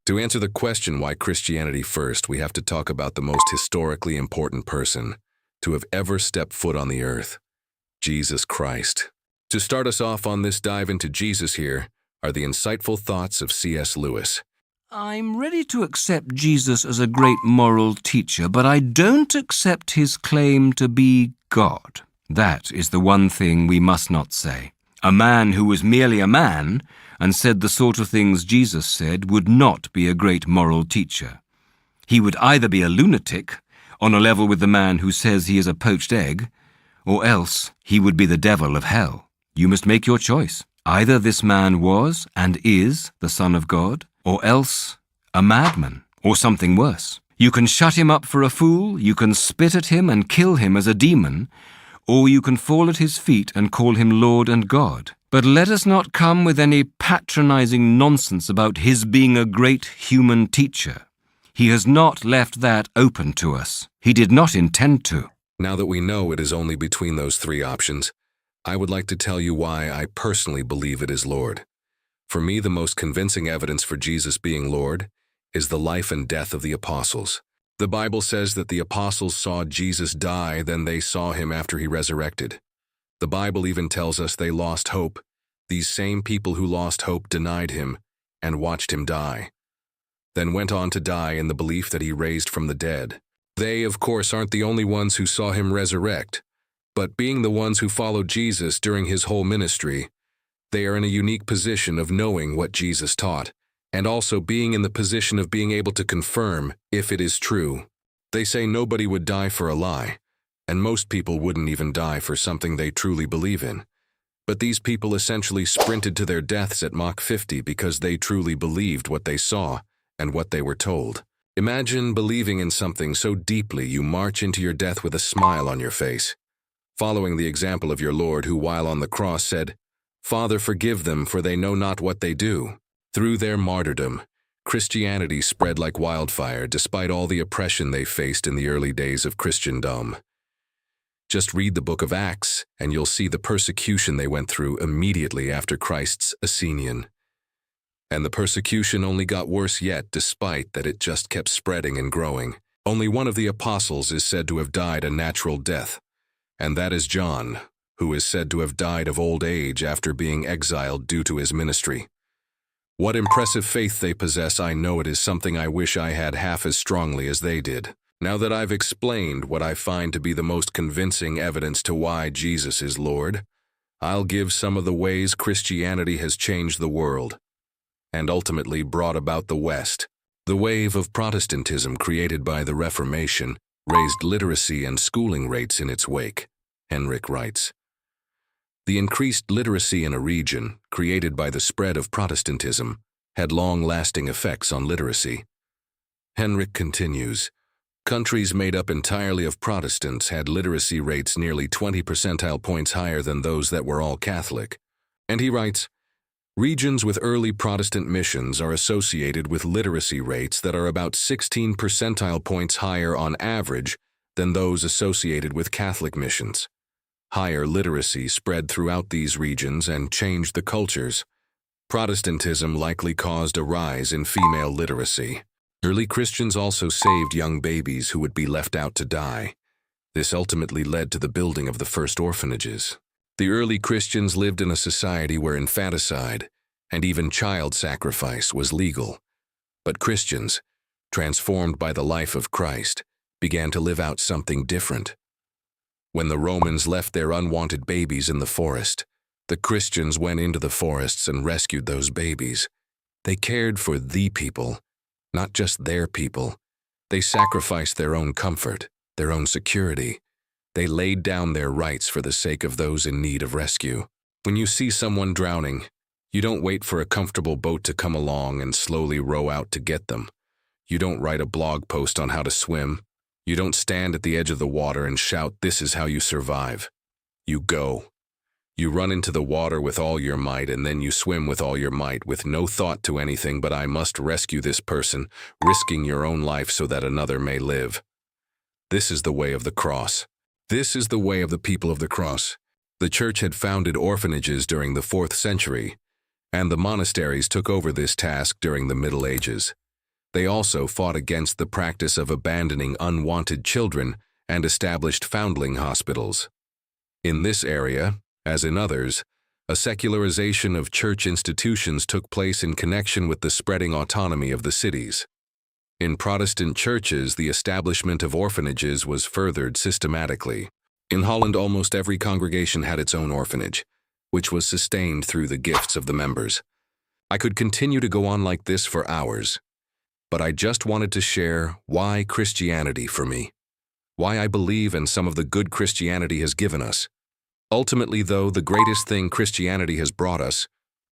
To answer the question why Christianity first, we have to talk about the most historically important person to have ever stepped foot on the earth, Jesus Christ. To start us off on this dive into Jesus here are the insightful thoughts of C.S. Lewis. I'm ready to accept Jesus as a great moral teacher, but I don't accept his claim to be God. That is the one thing we must not say. A man who was merely a man and said the sort of things Jesus said would not be a great moral teacher. He would either be a lunatic, on a level with the man who says he is a poached egg, or else he would be the devil of hell. You must make your choice. Either this man was and is the Son of God, or else a madman, or something worse. You can shut him up for a fool, you can spit at him and kill him as a demon, or you can fall at his feet and call him Lord and God. But let us not come with any patronizing nonsense about his being a great human teacher. He has not left that open to us. He did not intend to. Now that we know it is only between those three options, I would like to tell you why I personally believe it is Lord. For me, the most convincing evidence for Jesus being Lord is the life and death of the apostles. The Bible says that the apostles saw Jesus die, then they saw him after he resurrected. The Bible even tells us they lost hope. These same people who lost hope denied him and watched him die, then went on to die in the belief that he raised from the dead. They, of course, aren't the only ones who saw him resurrect, but being the ones who followed Jesus during his whole ministry, they are in a unique position of knowing what Jesus taught, and also being in the position of being able to confirm if it is true. They say nobody would die for a lie, and most people wouldn't even die for something they truly believe in. But these people essentially sprinted to their deaths at Mach 50 because they truly believed what they saw and what they were told. Imagine believing in something so deeply you march into your death with a smile on your face, following the example of your Lord who, while on the cross, said, "Father, forgive them, for they know not what they do." Through their martyrdom, Christianity spread like wildfire despite all the oppression they faced in the early days of Christendom. Just read the book of Acts, and you'll see the persecution they went through immediately after Christ's ascension. And the persecution only got worse yet, despite that it just kept spreading and growing. Only one of the apostles is said to have died a natural death, and that is John, who is said to have died of old age after being exiled due to his ministry. What impressive faith they possess, I know it is something I wish I had half as strongly as they did. Now that I've explained what I find to be the most convincing evidence to why Jesus is Lord, I'll give some of the ways Christianity has changed the world, and ultimately brought about the West. The wave of Protestantism created by the Reformation raised literacy and schooling rates in its wake, Henrik writes. The increased literacy in a region, created by the spread of Protestantism, had long-lasting effects on literacy. Henrik continues, countries made up entirely of Protestants had literacy rates nearly 20 percentile points higher than those that were all Catholic. And he writes, regions with early Protestant missions are associated with literacy rates that are about 16 percentile points higher on average than those associated with Catholic missions. Higher literacy spread throughout these regions and changed the cultures. Protestantism likely caused a rise in female literacy. Early Christians also saved young babies who would be left out to die. This ultimately led to the building of the first orphanages. The early Christians lived in a society where infanticide and even child sacrifice was legal. But Christians, transformed by the life of Christ, began to live out something different. When the Romans left their unwanted babies in the forest, the Christians went into the forests and rescued those babies. They cared for the people, not just their people. They sacrificed their own comfort, their own security. They laid down their rights for the sake of those in need of rescue. When you see someone drowning, you don't wait for a comfortable boat to come along and slowly row out to get them. You don't write a blog post on how to swim. You don't stand at the edge of the water and shout, "This is how you survive." You go. You run into the water with all your might, and then you swim with all your might, with no thought to anything but "I must rescue this person," risking your own life so that another may live. This is the way of the cross. This is the way of the people of the cross. The church had founded orphanages during the 4th century, and the monasteries took over this task during the Middle Ages. They also fought against the practice of abandoning unwanted children and established foundling hospitals. In this area, as in others, a secularization of church institutions took place in connection with the spreading autonomy of the cities. In Protestant churches, the establishment of orphanages was furthered systematically. In Holland, almost every congregation had its own orphanage, which was sustained through the gifts of the members. I could continue to go on like this for hours, but I just wanted to share why Christianity for me, why I believe in some of the good Christianity has given us. Ultimately, though, the greatest thing Christianity has brought us,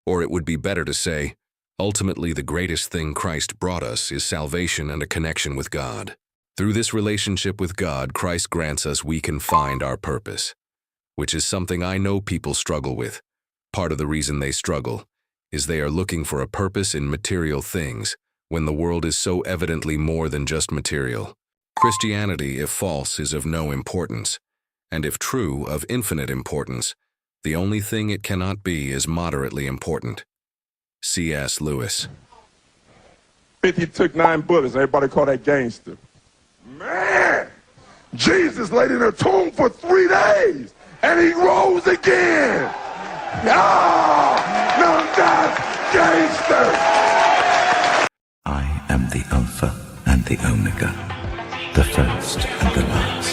or it would be better to say, ultimately the greatest thing Christ brought us is salvation and a connection with God. Through this relationship with God, Christ grants us we can find our purpose, which is something I know people struggle with. Part of the reason they struggle is they are looking for a purpose in material things when the world is so evidently more than just material. Christianity, if false, is of no importance, and if true, of infinite importance. The only thing it cannot be is moderately important. C.S. Lewis. 50 took 9 bullets. Everybody call that gangster. Man, Jesus laid in a tomb for 3 days, and he rose again. Ah, no, that's gangster. I am the Alpha and the Omega, the first and the last.